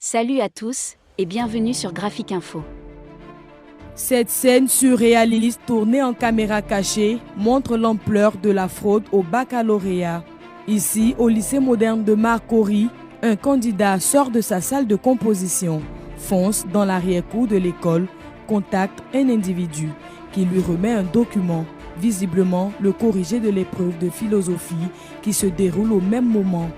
Salut à tous, et bienvenue sur Graphique Info. Cette scène surréaliste tournée en caméra cachée montre l'ampleur de la fraude au baccalauréat. Ici, au lycée moderne de Marcory, un candidat sort de sa salle de composition, fonce dans l'arrière-cour de l'école, contacte un individu qui lui remet un document, visiblement le corrigé de l'épreuve de philosophie qui se déroule au même moment.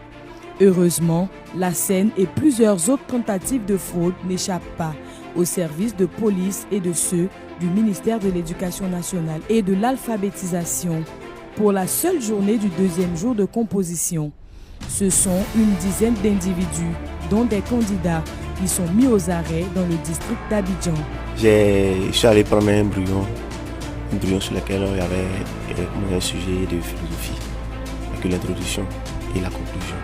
Heureusement, la scène et plusieurs autres tentatives de fraude n'échappent pas aux services de police et de ceux du ministère de l'Éducation nationale et de l'alphabétisation. Pour la seule journée du deuxième jour de composition, ce sont une dizaine d'individus, dont des candidats, qui sont mis aux arrêts dans le district d'Abidjan. Je suis allé prendre un brouillon sur lequel il y avait un sujet de philosophie, avec l'introduction et la conclusion.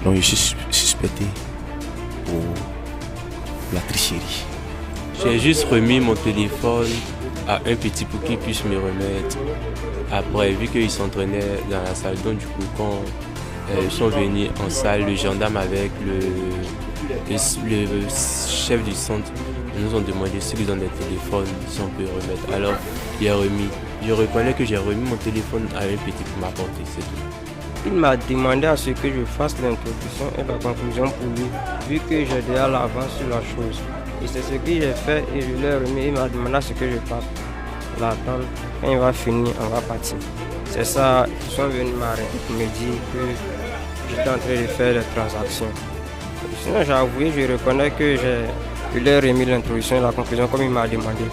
Donc je suis suspecté pour la tricherie. J'ai juste remis mon téléphone à un petit pour qu'il puisse me remettre. Après, vu qu'ils s'entraînaient dans la salle, donc du coup, quand ils sont venus en salle, le gendarme avec le chef du centre nous ont demandé s'ils ont des téléphones, si on peut remettre. Alors, il a remis. Je reconnais que j'ai remis mon téléphone à un petit pour m'apporter, c'est tout. Il m'a demandé à ce que je fasse l'introduction et la conclusion pour lui, vu que j'ai déjà l'avance sur la chose. Et c'est ce que j'ai fait et je l'ai remis. Il m'a demandé à ce que je parte l'attendre. Quand il va finir, on va partir. C'est ça, ils sont venus me dire que j'étais en train de faire les transactions. Sinon, j'ai avoué, je reconnais que je lui ai remis l'introduction et la conclusion comme il m'a demandé.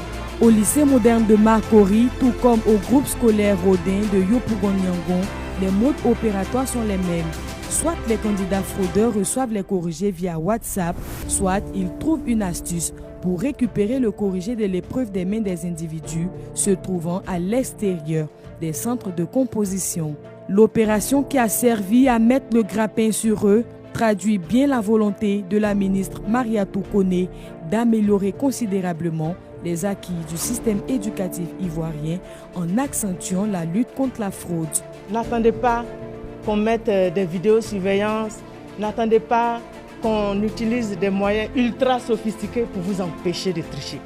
Au lycée moderne de Marcory, tout comme au groupe scolaire Rodin de Yopougon-Yangon, les modes opératoires sont les mêmes. Soit les candidats fraudeurs reçoivent les corrigés via WhatsApp, soit ils trouvent une astuce pour récupérer le corrigé de l'épreuve des mains des individus se trouvant à l'extérieur des centres de composition. L'opération qui a servi à mettre le grappin sur eux traduit bien la volonté de la ministre Mariatou Koné d'améliorer considérablement les acquis du système éducatif ivoirien en accentuant la lutte contre la fraude. N'attendez pas qu'on mette des vidéosurveillance, n'attendez pas qu'on utilise des moyens ultra sophistiqués pour vous empêcher de tricher.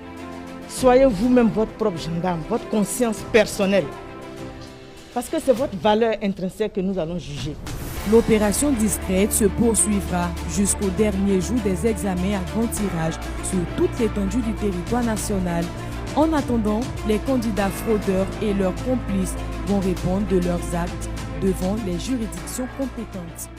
Soyez vous-même votre propre gendarme, votre conscience personnelle. Parce que c'est votre valeur intrinsèque que nous allons juger. L'opération discrète se poursuivra jusqu'au dernier jour des examens à grand tirage sur toute l'étendue du territoire national. En attendant, les candidats fraudeurs et leurs complices vont répondre de leurs actes devant les juridictions compétentes.